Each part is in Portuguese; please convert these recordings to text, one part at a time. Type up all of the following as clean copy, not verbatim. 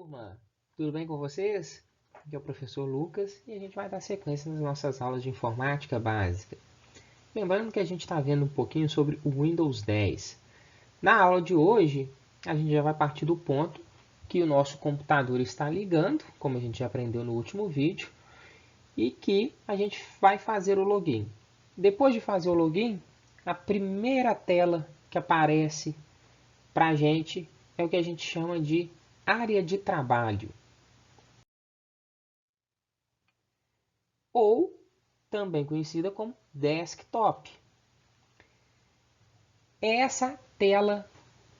turma, tudo bem com vocês? Aqui é o professor Lucas e a gente vai dar sequência nas nossas aulas de informática básica. Lembrando que a gente está vendo um pouquinho sobre o Windows 10. Na aula de hoje, a gente já vai partir do ponto que o nosso computador está ligando, como a gente já aprendeu no último vídeo, e que a gente vai fazer o login. Depois de fazer o login, a primeira tela que aparece para a gente é o que a gente chama de área de trabalho, ou também conhecida como desktop. É essa tela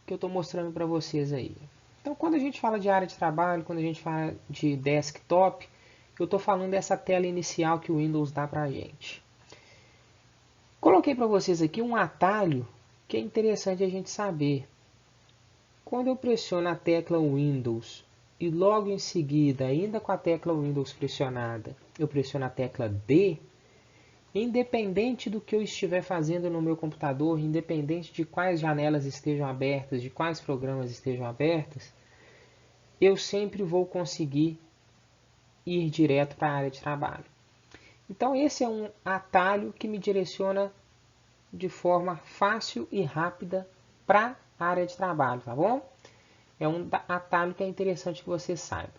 que eu estou mostrando para vocês aí. Então, quando a gente fala de área de trabalho, quando a gente fala de desktop, eu estou falando dessa tela inicial que o Windows dá para a gente. Coloquei para vocês aqui um atalho que é interessante a gente saber. Quando eu pressiono a tecla Windows e logo em seguida, ainda com a tecla Windows pressionada, eu pressiono a tecla D, independente do que eu estiver fazendo no meu computador, independente de quais janelas estejam abertas, de quais programas estejam abertos, eu sempre vou conseguir ir direto para a área de trabalho. Então esse é um atalho que me direciona de forma fácil e rápida para a área de trabalho, tá bom? É um atalho que é interessante que você saiba.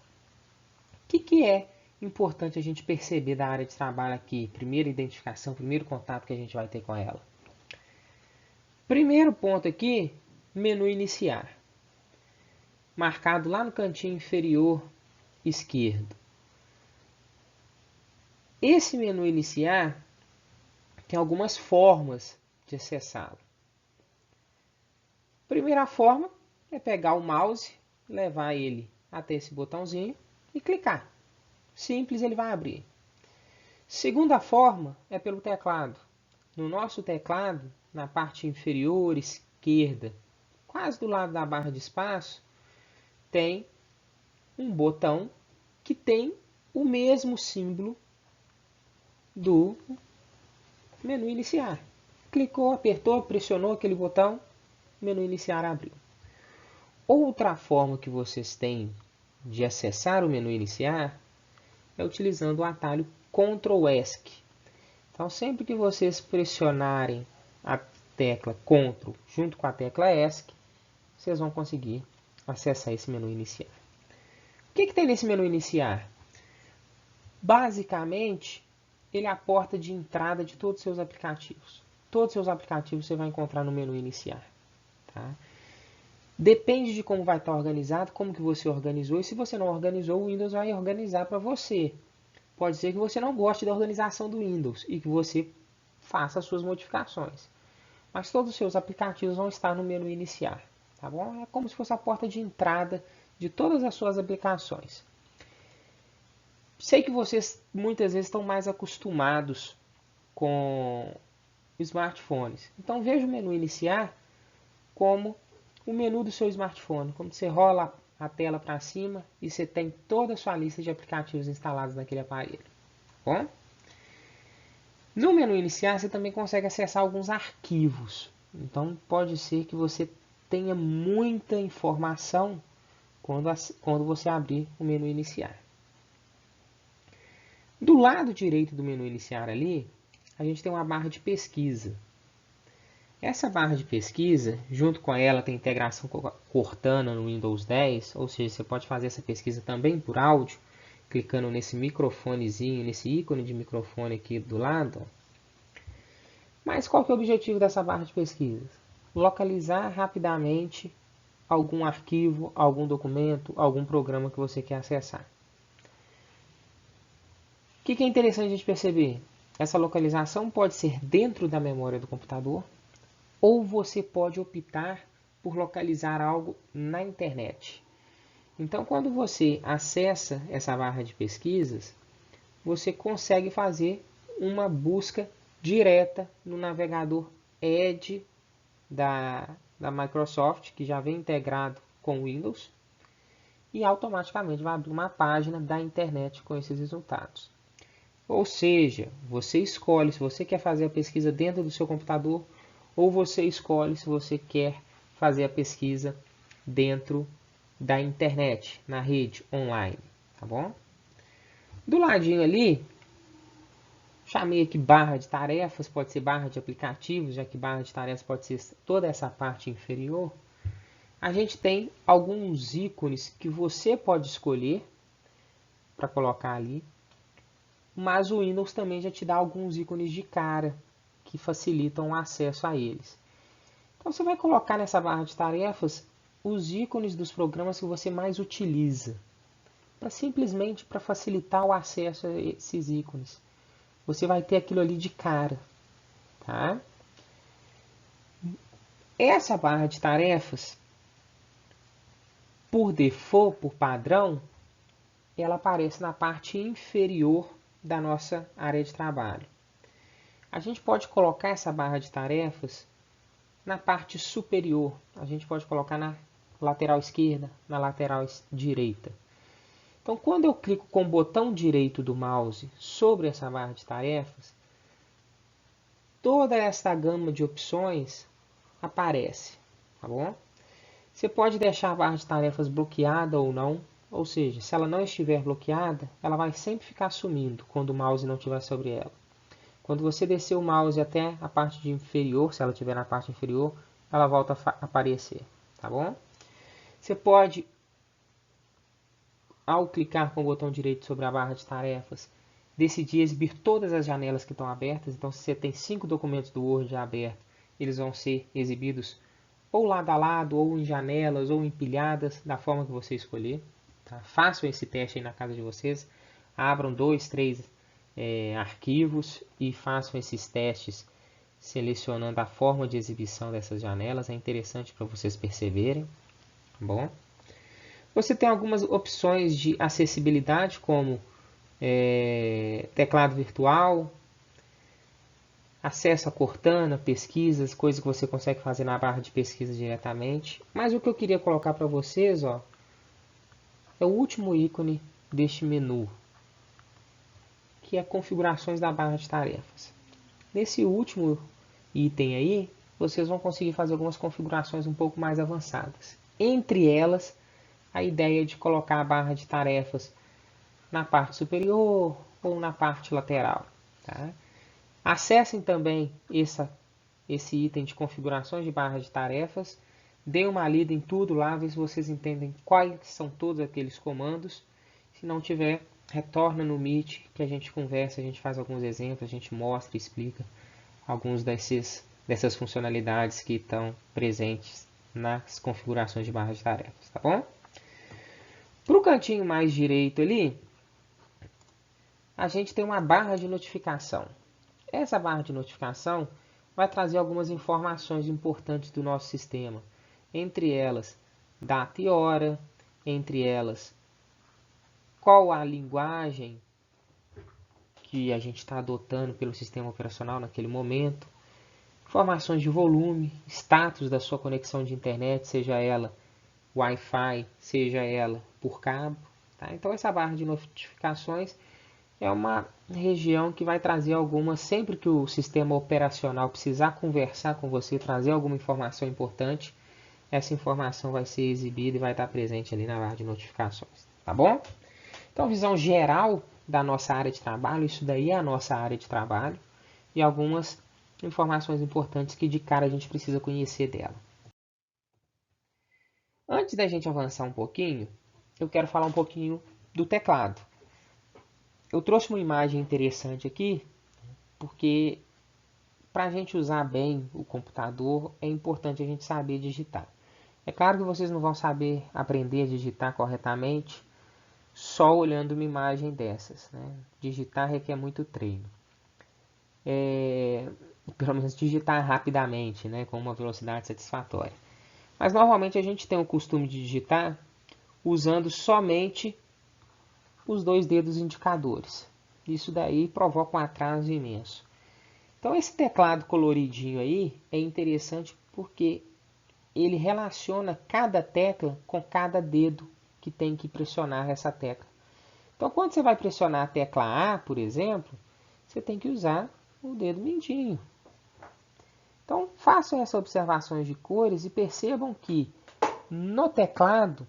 O que é importante a gente perceber da área de trabalho aqui? Primeira identificação, primeiro contato que a gente vai ter com ela. Primeiro ponto aqui, menu iniciar. Marcado lá no cantinho inferior esquerdo. Esse menu iniciar tem algumas formas de acessá-lo. Primeira forma é pegar o mouse, levar ele até esse botãozinho e clicar. Simples, ele vai abrir. Segunda forma é pelo teclado. No nosso teclado, na parte inferior esquerda, quase do lado da barra de espaço, tem um botão que tem o mesmo símbolo do menu iniciar. Clicou, apertou, pressionou aquele botão, menu iniciar abriu. Outra forma que vocês têm de acessar o menu iniciar é utilizando o atalho Ctrl ESC. Então, sempre que vocês pressionarem a tecla Ctrl junto com a tecla ESC, vocês vão conseguir acessar esse menu iniciar. O que tem nesse menu iniciar? Basicamente, ele é a porta de entrada de todos os seus aplicativos. Todos os seus aplicativos você vai encontrar no menu iniciar. Tá? Depende de como vai estar organizado, como que você organizou. E se você não organizou, o Windows vai organizar para você. Pode ser que você não goste da organização do Windows e que você faça as suas modificações. Mas todos os seus aplicativos vão estar no menu iniciar. Tá bom? É como se fosse a porta de entrada de todas as suas aplicações. Sei que vocês muitas vezes estão mais acostumados com smartphones. Então veja o menu iniciar como o menu do seu smartphone. Quando você rola a tela para cima e você tem toda a sua lista de aplicativos instalados naquele aparelho. Bom? No menu iniciar você também consegue acessar alguns arquivos. Então pode ser que você tenha muita informação quando você abrir o menu iniciar. Do lado direito do menu iniciar ali, a gente tem uma barra de pesquisa. Essa barra de pesquisa, junto com ela tem integração com Cortana no Windows 10, ou seja, você pode fazer essa pesquisa também por áudio, clicando nesse microfonezinho, nesse ícone de microfone aqui do lado. Mas qual que é o objetivo dessa barra de pesquisa? Localizar rapidamente algum arquivo, algum documento, algum programa que você quer acessar. O que é interessante a gente perceber? Essa localização pode ser dentro da memória do computador, ou você pode optar por localizar algo na internet. Então, quando você acessa essa barra de pesquisas, você consegue fazer uma busca direta no navegador Edge da Microsoft, que já vem integrado com o Windows, e automaticamente vai abrir uma página da internet com esses resultados. Ou seja, você escolhe se você quer fazer a pesquisa dentro do seu computador ou você escolhe se você quer fazer a pesquisa dentro da internet, na rede online, tá bom? Do ladinho ali, chamei aqui barra de tarefas, pode ser barra de aplicativos, já que barra de tarefas pode ser toda essa parte inferior. A gente tem alguns ícones que você pode escolher para colocar ali, mas o Windows também já te dá alguns ícones de cara que facilitam o acesso a eles. Então você vai colocar nessa barra de tarefas os ícones dos programas que você mais utiliza, simplesmente para facilitar o acesso a esses ícones. Você vai ter aquilo ali de cara, tá? Essa barra de tarefas, por default, por padrão, ela aparece na parte inferior da nossa área de trabalho. A gente pode colocar essa barra de tarefas na parte superior. A gente pode colocar na lateral esquerda, na lateral direita. Então, quando eu clico com o botão direito do mouse sobre essa barra de tarefas, toda essa gama de opções aparece, tá bom? Você pode deixar a barra de tarefas bloqueada ou não, ou seja, se ela não estiver bloqueada, ela vai sempre ficar sumindo quando o mouse não estiver sobre ela. Quando você descer o mouse até a parte inferior, se ela estiver na parte inferior, ela volta a aparecer, tá bom? Você pode, ao clicar com o botão direito sobre a barra de tarefas, decidir exibir todas as janelas que estão abertas. Então, se você tem 5 documentos do Word abertos, eles vão ser exibidos ou lado a lado, ou em janelas, ou empilhadas, da forma que você escolher. Tá? Façam esse teste aí na casa de vocês. Abram 2, 3 arquivos e façam esses testes selecionando a forma de exibição dessas janelas. É interessante para vocês perceberem. Tá bom? Você tem algumas opções de acessibilidade, como teclado virtual, acesso a Cortana, pesquisas, coisas que você consegue fazer na barra de pesquisa diretamente. Mas o que eu queria colocar para vocês, ó, é o último ícone deste menu, que é configurações da barra de tarefas. Nesse último item aí, vocês vão conseguir fazer algumas configurações um pouco mais avançadas. Entre elas, a ideia de colocar a barra de tarefas na parte superior ou na parte lateral. Tá? Acessem também esse item de configurações de barra de tarefas. Deem uma lida em tudo lá, ver se vocês entendem quais são todos aqueles comandos. Se não tiver, retorna no Meet, que a gente conversa, a gente faz alguns exemplos, a gente mostra e explica alguns dessas funcionalidades que estão presentes nas configurações de barra de tarefas, tá bom? Para o cantinho mais direito ali, a gente tem uma barra de notificação. Essa barra de notificação vai trazer algumas informações importantes do nosso sistema. Entre elas, data e hora. Entre elas, qual a linguagem que a gente está adotando pelo sistema operacional naquele momento. Informações de volume, status da sua conexão de internet, seja ela Wi-Fi, seja ela por cabo. Tá? Então essa barra de notificações é uma região que vai trazer algumas, sempre que o sistema operacional precisar conversar com você, trazer alguma informação importante, essa informação vai ser exibida e vai estar presente ali na barra de notificações, tá bom? Então, visão geral da nossa área de trabalho, isso daí é a nossa área de trabalho, e algumas informações importantes que de cara a gente precisa conhecer dela. Antes da gente avançar um pouquinho, eu quero falar um pouquinho do teclado. Eu trouxe uma imagem interessante aqui, porque para a gente usar bem o computador, é importante a gente saber digitar. É claro que vocês não vão saber aprender a digitar corretamente só olhando uma imagem dessas. Né? Digitar requer muito treino. Pelo menos digitar rapidamente, né? Com uma velocidade satisfatória. Mas normalmente a gente tem o costume de digitar usando somente os 2 dedos indicadores. Isso daí provoca um atraso imenso. Então esse teclado coloridinho aí é interessante porque ele relaciona cada tecla com cada dedo que tem que pressionar essa tecla. Então quando você vai pressionar a tecla A, por exemplo, você tem que usar o dedo mindinho. Então façam essas observações de cores e percebam que no teclado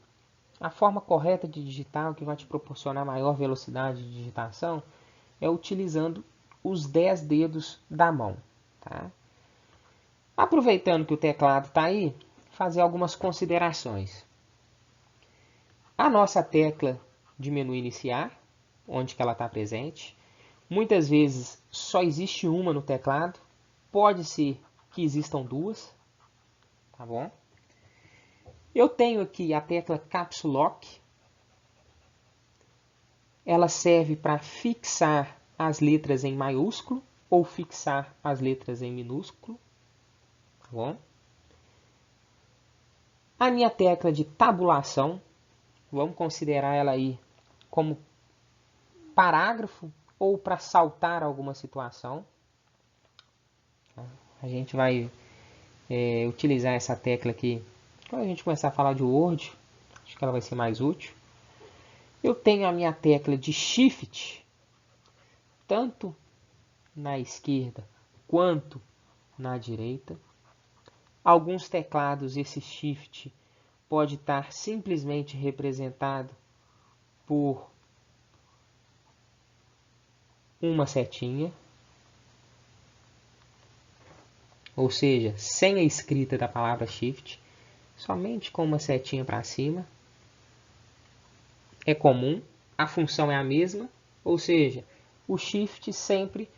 a forma correta de digitar, o que vai te proporcionar maior velocidade de digitação, é utilizando os 10 dedos da mão. Tá? Aproveitando que o teclado está aí, fazer algumas considerações. A nossa tecla de menu iniciar, onde que ela está presente, muitas vezes só existe uma no teclado, pode ser que existam duas, tá bom? Eu tenho aqui a tecla Caps Lock, ela serve para fixar as letras em maiúsculo ou fixar as letras em minúsculo, tá bom? A minha tecla de tabulação, vamos considerar ela aí como parágrafo ou para saltar alguma situação. A gente vai utilizar essa tecla aqui quando a gente começar a falar de Word, acho que ela vai ser mais útil. Eu tenho a minha tecla de Shift, tanto na esquerda quanto na direita. Alguns teclados, esse Shift pode estar simplesmente representado por uma setinha, ou seja, sem a escrita da palavra Shift, somente com uma setinha para cima. É comum, a função é a mesma, ou seja, o Shift sempre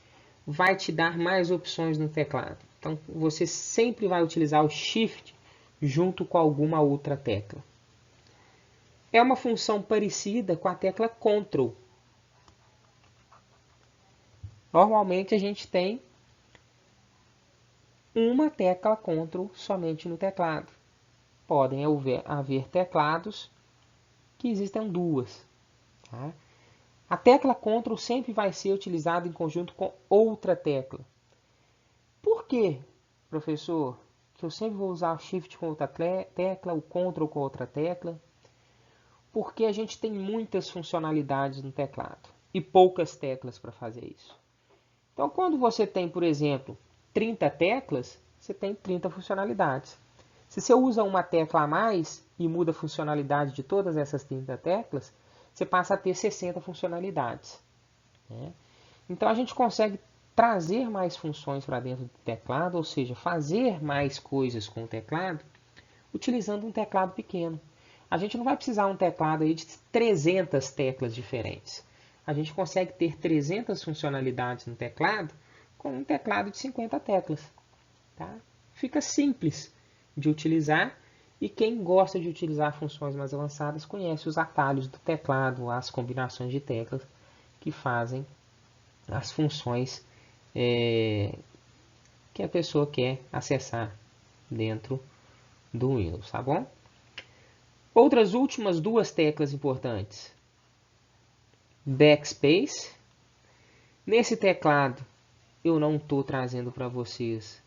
vai te dar mais opções no teclado. Então, você sempre vai utilizar o Shift junto com alguma outra tecla. É uma função parecida com a tecla Ctrl. Normalmente a gente tem uma tecla Ctrl somente no teclado. Podem haver teclados que existem duas. Tá? A tecla Ctrl sempre vai ser utilizada em conjunto com outra tecla. Por que, professor, que eu sempre vou usar o Shift com outra tecla, o Ctrl com outra tecla? Porque a gente tem muitas funcionalidades no teclado e poucas teclas para fazer isso. Então, quando você tem, por exemplo, 30 teclas, você tem 30 funcionalidades. Se você usa uma tecla a mais e muda a funcionalidade de todas essas 30 teclas, você passa a ter 60 funcionalidades. Né? Então, a gente consegue trazer mais funções para dentro do teclado, ou seja, fazer mais coisas com o teclado, utilizando um teclado pequeno. A gente não vai precisar de um teclado aí de 300 teclas diferentes. A gente consegue ter 300 funcionalidades no teclado com um teclado de 50 teclas. Tá? Fica simples de utilizar e quem gosta de utilizar funções mais avançadas conhece os atalhos do teclado, as combinações de teclas que fazem as funções que a pessoa quer acessar dentro do Windows, tá bom? Outras últimas duas teclas importantes. Backspace. Nesse teclado eu não estou trazendo para vocês,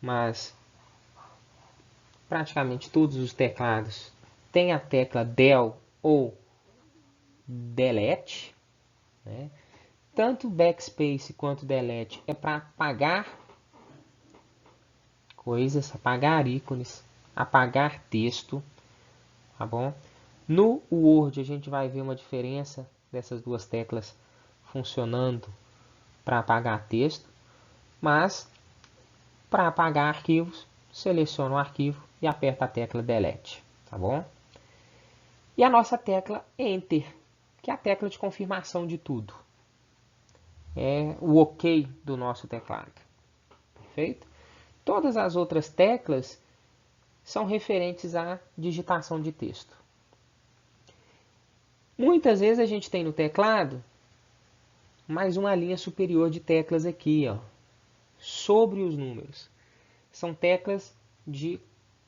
mas praticamente todos os teclados têm a tecla Del ou Delete. Né? Tanto Backspace quanto Delete é para apagar coisas, apagar ícones, apagar texto. Tá bom? No Word a gente vai ver uma diferença dessas duas teclas funcionando para apagar texto, mas para apagar arquivos, seleciona o arquivo e aperta a tecla Delete, tá bom? E a nossa tecla Enter, que é a tecla de confirmação de tudo. É o OK do nosso teclado. Perfeito? Todas as outras teclas são referentes à digitação de texto. Muitas vezes a gente tem no teclado mais uma linha superior de teclas aqui, ó, sobre os números. São teclas de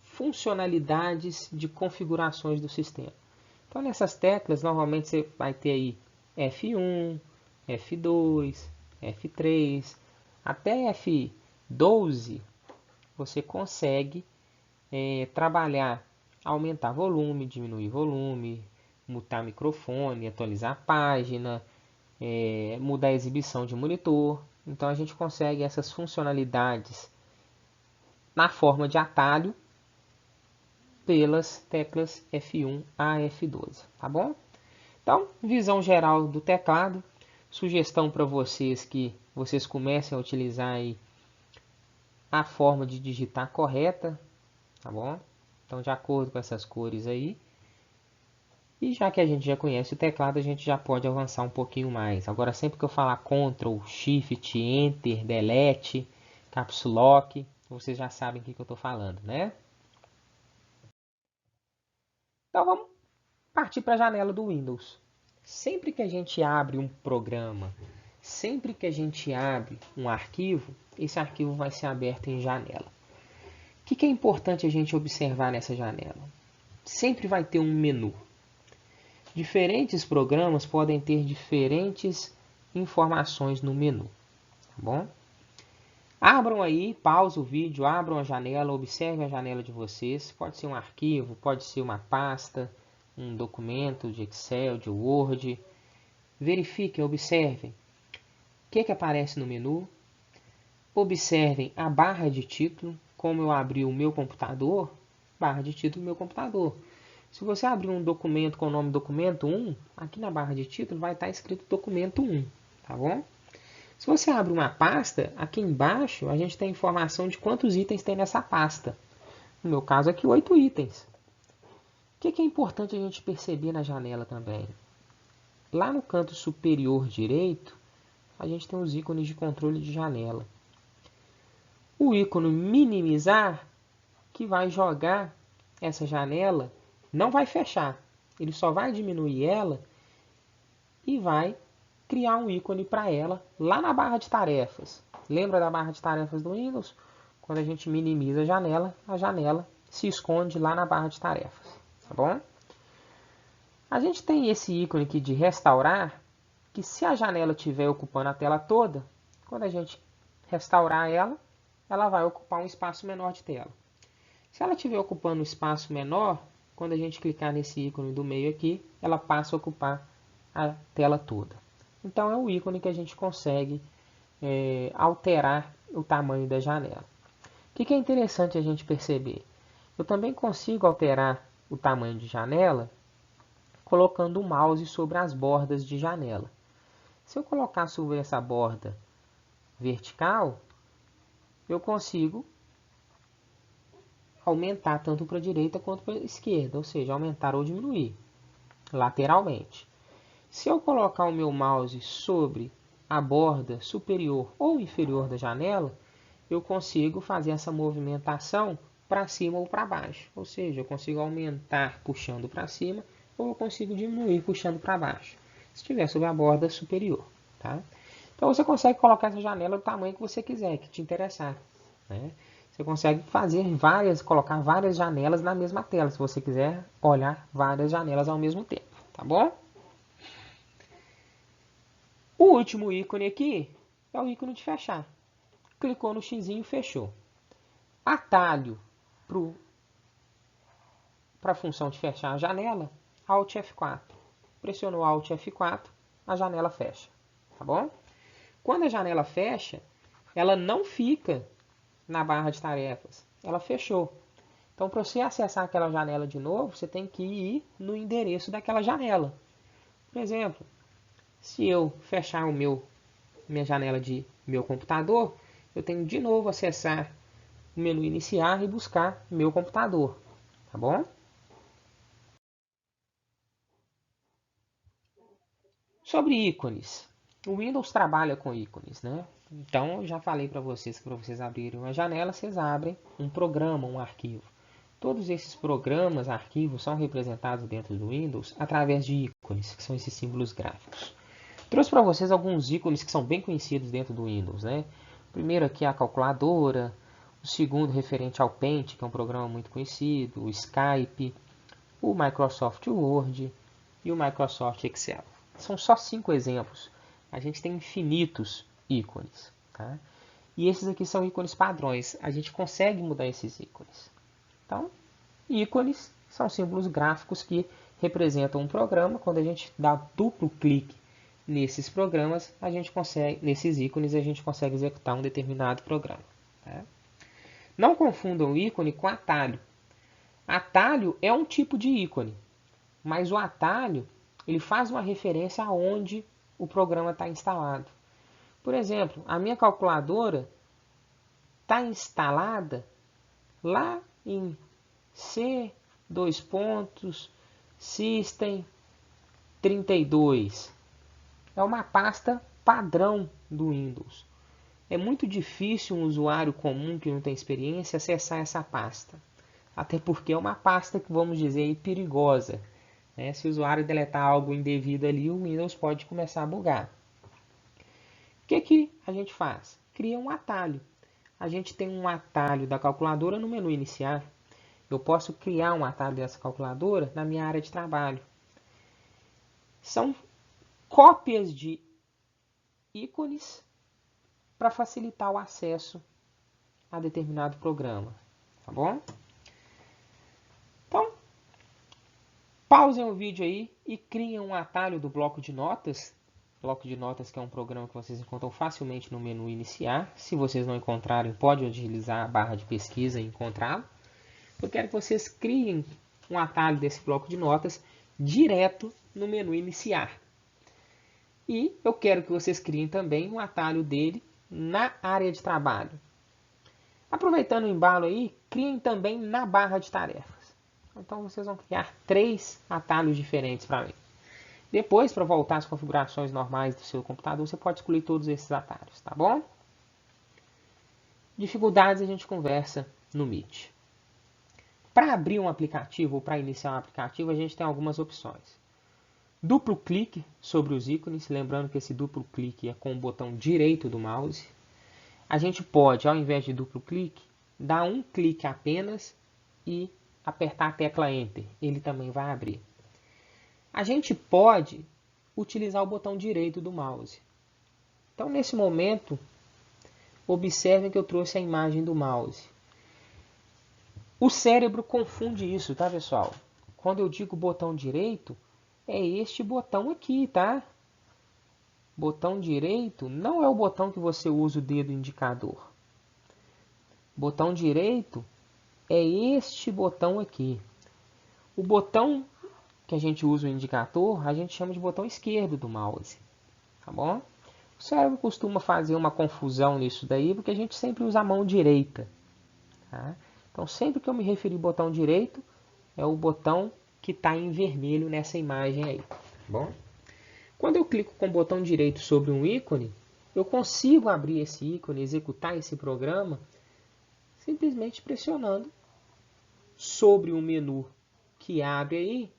funcionalidades de configurações do sistema. Então, nessas teclas, normalmente você vai ter aí F1, F2, F3, até F12, você consegue trabalhar, aumentar volume, diminuir volume, mutar microfone, atualizar a página, mudar a exibição de monitor. Então a gente consegue essas funcionalidades na forma de atalho pelas teclas F1 a F12, tá bom? Então, visão geral do teclado. Sugestão para vocês que vocês comecem a utilizar aí a forma de digitar correta, tá bom? Então, de acordo com essas cores aí. E já que a gente já conhece o teclado, a gente já pode avançar um pouquinho mais. Agora, sempre que eu falar Ctrl, Shift, Enter, Delete, Caps Lock, vocês já sabem o que eu estou falando, né? Então, vamos partir para a janela do Windows. Sempre que a gente abre um programa, sempre que a gente abre um arquivo, esse arquivo vai ser aberto em janela. O que é importante a gente observar nessa janela? Sempre vai ter um menu. Diferentes programas podem ter diferentes informações no menu, tá bom? Abram aí, pause o vídeo, abram a janela, observem a janela de vocês. Pode ser um arquivo, pode ser uma pasta, um documento de Excel, de Word. Verifiquem, observem. O que aparece no menu? Observem a barra de título. Como eu abri o meu computador, barra de título do meu computador. Se você abrir um documento com o nome documento 1, aqui na barra de título vai estar escrito documento 1, tá bom? Se você abre uma pasta, aqui embaixo a gente tem informação de quantos itens tem nessa pasta. No meu caso aqui, 8 itens. O que é importante a gente perceber na janela também? Lá no canto superior direito, a gente tem os ícones de controle de janela. O ícone minimizar, que vai jogar essa janela, não vai fechar. Ele só vai diminuir ela e vai criar um ícone para ela lá na barra de tarefas. Lembra da barra de tarefas do Windows? Quando a gente minimiza a janela se esconde lá na barra de tarefas. Tá bom? A gente tem esse ícone aqui de restaurar, que se a janela estiver ocupando a tela toda, quando a gente restaurar ela, ela vai ocupar um espaço menor de tela. Se ela estiver ocupando um espaço menor, quando a gente clicar nesse ícone do meio aqui, ela passa a ocupar a tela toda. Então, é o ícone que a gente consegue alterar o tamanho da janela. O que é interessante a gente perceber? Eu também consigo alterar o tamanho de janela colocando o mouse sobre as bordas de janela. Se eu colocar sobre essa borda vertical, eu consigo aumentar tanto para a direita quanto para a esquerda, ou seja, aumentar ou diminuir lateralmente. Se eu colocar o meu mouse sobre a borda superior ou inferior da janela, eu consigo fazer essa movimentação para cima ou para baixo. Ou seja, eu consigo aumentar puxando para cima ou eu consigo diminuir puxando para baixo, se estiver sobre a borda superior. Tá? Então você consegue colocar essa janela do tamanho que você quiser, que te interessar. Né? Você consegue colocar várias janelas na mesma tela, se você quiser olhar várias janelas ao mesmo tempo. Tá bom? O último ícone aqui é o ícone de fechar. Clicou no xizinho, fechou. Atalho para a função de fechar a janela, Alt F4. Pressionou Alt F4, a janela fecha. Tá bom? Quando a janela fecha, ela não fica na barra de tarefas. Ela fechou. Então, para você acessar aquela janela de novo, você tem que ir no endereço daquela janela. Por exemplo, se eu fechar minha janela de meu computador, eu tenho de novo acessar o menu iniciar e buscar meu computador. Tá bom? Sobre ícones. O Windows trabalha com ícones, né? Então, eu já falei para vocês que para vocês abrirem uma janela, vocês abrem um programa, um arquivo. Todos esses programas, arquivos, são representados dentro do Windows através de ícones, que são esses símbolos gráficos. Trouxe para vocês alguns ícones que são bem conhecidos dentro do Windows, né? O primeiro aqui é a calculadora, o segundo referente ao Paint, que é um programa muito conhecido, o Skype, o Microsoft Word e o Microsoft Excel. São só 5 exemplos. A gente tem infinitos ícones. Tá? E esses aqui são ícones padrões. A gente consegue mudar esses ícones. Então, ícones são símbolos gráficos que representam um programa. Quando a gente dá duplo clique nesses programas, nesses ícones, a gente consegue executar um determinado programa. Tá? Não confundam o ícone com atalho. Atalho é um tipo de ícone, mas o atalho ele faz uma referência aonde o programa está instalado. Por exemplo, a minha calculadora está instalada lá em C, dois pontos, System 32. É uma pasta padrão do Windows. É muito difícil um usuário comum que não tem experiência acessar essa pasta. Até porque é uma pasta que, vamos dizer, perigosa. Né? Se o usuário deletar algo indevido ali, o Windows pode começar a bugar. O que a gente faz? Cria um atalho. A gente tem um atalho da calculadora no menu iniciar. Eu posso criar um atalho dessa calculadora na minha área de trabalho. São cópias de ícones para facilitar o acesso a determinado programa. Tá bom? Então, pausem o vídeo aí e criem um atalho do bloco de notas. Bloco de notas que é um programa que vocês encontram facilmente no menu iniciar. Se vocês não encontrarem, pode utilizar a barra de pesquisa e encontrá-lo. Eu quero que vocês criem um atalho desse bloco de notas direto no menu iniciar. E eu quero que vocês criem também um atalho dele na área de trabalho. Aproveitando o embalo aí, criem também na barra de tarefas. Então vocês vão criar 3 atalhos diferentes para mim. Depois, para voltar às configurações normais do seu computador, você pode excluir todos esses atalhos, tá bom? Dificuldades a gente conversa no Meet. Para abrir um aplicativo ou para iniciar um aplicativo, a gente tem algumas opções. Duplo clique sobre os ícones, lembrando que esse duplo clique é com o botão direito do mouse. A gente pode, ao invés de duplo clique, dar um clique apenas e apertar a tecla Enter. Ele também vai abrir. A gente pode utilizar o botão direito do mouse. Então, nesse momento, observem que eu trouxe a imagem do mouse. O cérebro confunde isso, tá, pessoal? Quando eu digo botão direito, é este botão aqui, tá? Botão direito não é o botão que você usa o dedo indicador. Botão direito é este botão aqui. O botão que a gente usa o indicador, a gente chama de botão esquerdo do mouse. Tá bom? O cérebro costuma fazer uma confusão nisso daí, porque a gente sempre usa a mão direita. Tá? Então, sempre que eu me referir ao botão direito, é o botão que está em vermelho nessa imagem aí. Tá bom? Quando eu clico com o botão direito sobre um ícone, eu consigo abrir esse ícone, executar esse programa, simplesmente pressionando sobre o menu que abre aí,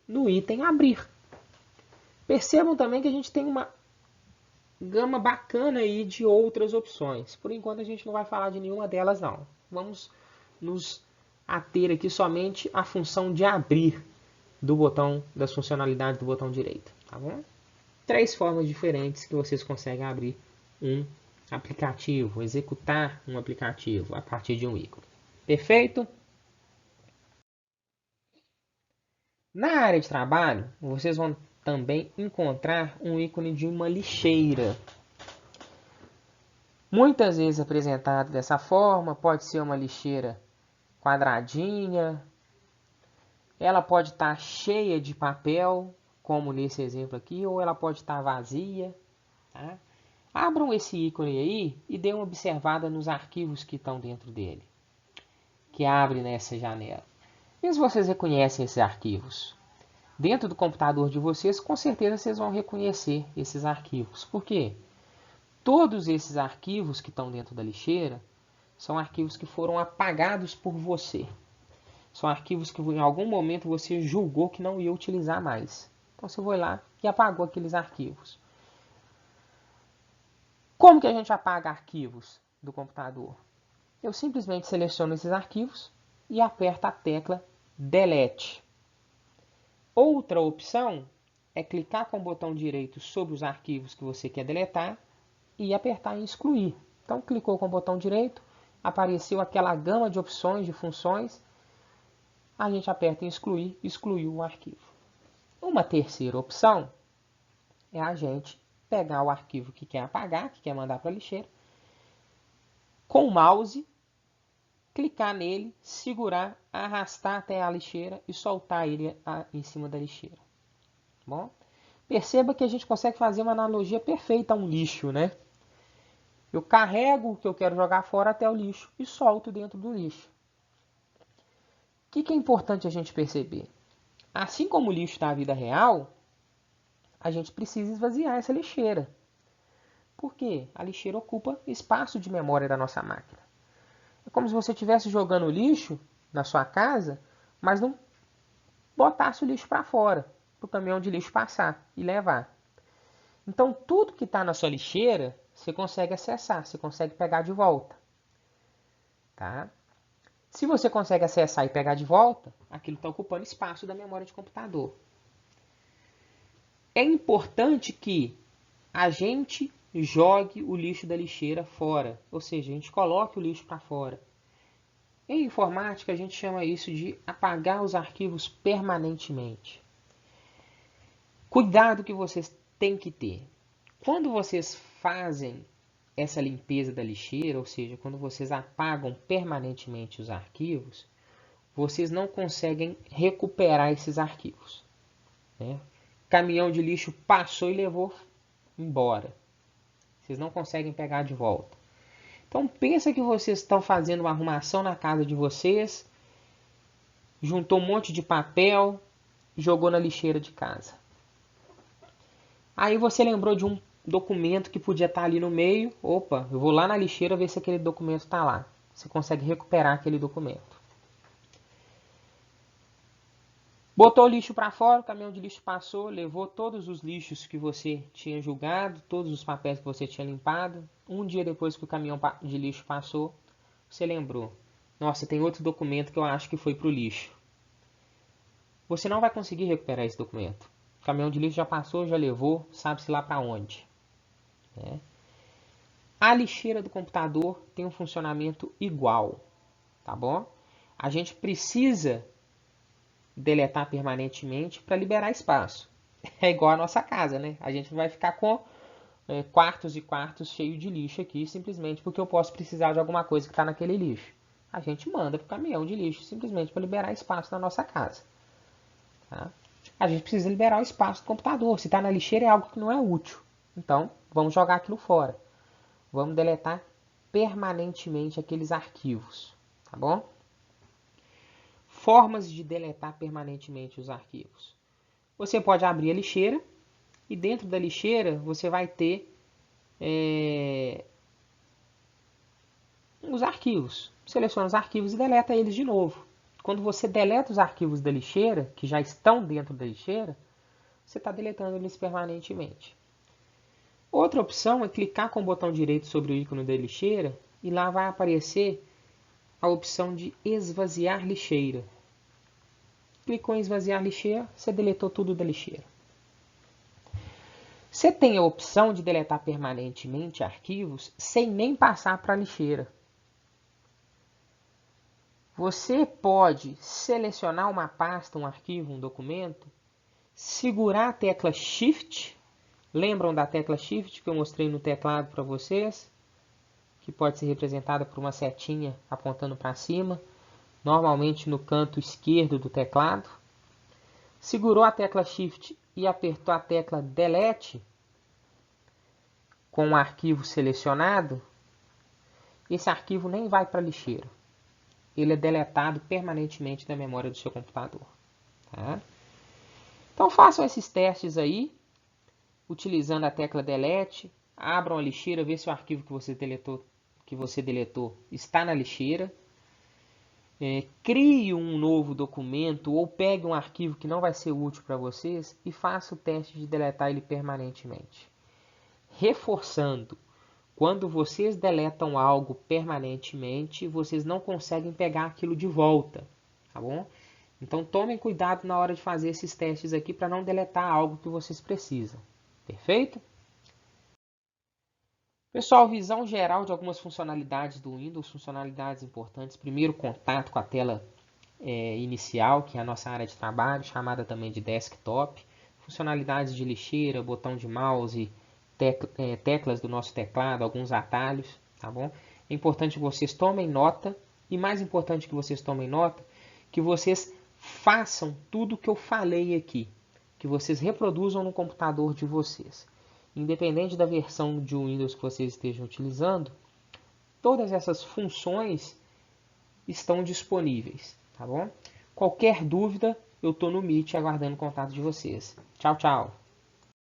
no item abrir. Percebam também que a gente tem uma gama bacana aí de outras opções. Por enquanto a gente não vai falar de nenhuma delas não. Vamos nos ater aqui somente à função de abrir do botão, das funcionalidades do botão direito, tá bom? 3 formas diferentes que vocês conseguem abrir um aplicativo, executar um aplicativo a partir de um ícone. Perfeito? Na área de trabalho, vocês vão também encontrar um ícone de uma lixeira. Muitas vezes apresentado dessa forma, pode ser uma lixeira quadradinha, ela pode estar cheia de papel, como nesse exemplo aqui, ou ela pode estar vazia. Tá? Abram esse ícone aí e dêem uma observada nos arquivos que estão dentro dele, que abre nessa janela. Vê se vocês reconhecem esses arquivos. Dentro do computador de vocês, com certeza vocês vão reconhecer esses arquivos. Por quê? Todos esses arquivos que estão dentro da lixeira são arquivos que foram apagados por você. São arquivos que em algum momento você julgou que não ia utilizar mais. Então você foi lá e apagou aqueles arquivos. Como que a gente apaga arquivos do computador? Eu simplesmente seleciono esses arquivos e aperto a tecla Delete. Outra opção é clicar com o botão direito sobre os arquivos que você quer deletar e apertar em excluir. Então, clicou com o botão direito, apareceu aquela gama de opções, de funções, a gente aperta em excluir, excluiu o arquivo. Uma terceira opção é a gente pegar o arquivo que quer apagar, que quer mandar para a lixeira, com o mouse, clicar nele, segurar, arrastar até a lixeira e soltar ele em cima da lixeira. Bom, perceba que a gente consegue fazer uma analogia perfeita a um lixo, né? Eu carrego o que eu quero jogar fora até o lixo e solto dentro do lixo. O que é importante a gente perceber? Assim como o lixo da vida real, a gente precisa esvaziar essa lixeira. Por quê? A lixeira ocupa espaço de memória da nossa máquina. É como se você estivesse jogando lixo na sua casa, mas não botasse o lixo para fora, para o caminhão de lixo passar e levar. Então, tudo que está na sua lixeira, você consegue acessar, você consegue pegar de volta. Tá? Se você consegue acessar e pegar de volta, aquilo está ocupando espaço da memória de computador. É importante que a gente jogue o lixo da lixeira fora, ou seja, a gente coloque o lixo para fora. Em informática, a gente chama isso de apagar os arquivos permanentemente. Cuidado que vocês têm que ter. Quando vocês fazem essa limpeza da lixeira, ou seja, quando vocês apagam permanentemente os arquivos, vocês não conseguem recuperar esses arquivos. Né? Caminhão de lixo passou e levou embora. Vocês não conseguem pegar de volta. Então pensa que vocês estão fazendo uma arrumação na casa de vocês, juntou um monte de papel, jogou na lixeira de casa. Aí você lembrou de um documento que podia estar ali no meio. Opa, eu vou lá na lixeira ver se aquele documento está lá. Você consegue recuperar aquele documento. Botou o lixo para fora, o caminhão de lixo passou, levou todos os lixos que você tinha julgado, todos os papéis que você tinha limpado. Um dia depois que o caminhão de lixo passou, você lembrou. Nossa, tem outro documento que eu acho que foi para o lixo. Você não vai conseguir recuperar esse documento. O caminhão de lixo já passou, já levou, sabe-se lá para onde. Né? A lixeira do computador tem um funcionamento igual, tá bom? A gente precisa deletar permanentemente para liberar espaço. É igual a nossa casa, né? A gente vai ficar com quartos e quartos cheios de lixo aqui, simplesmente porque eu posso precisar de alguma coisa que está naquele lixo. A gente manda para o caminhão de lixo, simplesmente para liberar espaço na nossa casa. Tá? A gente precisa liberar o espaço do computador. Se está na lixeira é algo que não é útil. Então, vamos jogar aquilo fora. Vamos deletar permanentemente aqueles arquivos. Tá bom? Formas de deletar permanentemente os arquivos. Você pode abrir a lixeira e dentro da lixeira você vai ter os arquivos. Seleciona os arquivos e deleta eles de novo. Quando você deleta os arquivos da lixeira, que já estão dentro da lixeira, você está deletando eles permanentemente. Outra opção é clicar com o botão direito sobre o ícone da lixeira e lá vai aparecer a opção de esvaziar lixeira. Clicou em esvaziar lixeira, você deletou tudo da lixeira. Você tem a opção de deletar permanentemente arquivos sem nem passar para a lixeira. Você pode selecionar uma pasta, um arquivo, um documento, segurar a tecla Shift. Lembram da tecla Shift que eu mostrei no teclado para vocês? Que pode ser representada por uma setinha apontando para cima, normalmente no canto esquerdo do teclado. Segurou a tecla Shift e apertou a tecla Delete com o arquivo selecionado, esse arquivo nem vai para a lixeira. Ele é deletado permanentemente da memória do seu computador. Tá? Então façam esses testes aí, utilizando a tecla Delete, abram a lixeira, vê se o arquivo que você deletou está na lixeira. Crie um novo documento ou pegue um arquivo que não vai ser útil para vocês e faça o teste de deletar ele permanentemente. Reforçando, quando vocês deletam algo permanentemente, vocês não conseguem pegar aquilo de volta, tá bom? Então tomem cuidado na hora de fazer esses testes aqui para não deletar algo que vocês precisam. Perfeito? Pessoal, visão geral de algumas funcionalidades do Windows, funcionalidades importantes. Primeiro, contato com a tela inicial, que é a nossa área de trabalho, chamada também de desktop. Funcionalidades de lixeira, botão de mouse, teclas do nosso teclado, alguns atalhos, tá bom? É importante que vocês tomem nota E mais importante que vocês tomem nota, que vocês façam tudo o que eu falei aqui, que vocês reproduzam no computador de vocês. Independente da versão de Windows que vocês estejam utilizando, todas essas funções estão disponíveis, tá bom? Qualquer dúvida, eu estou no Meet aguardando o contato de vocês. Tchau, tchau!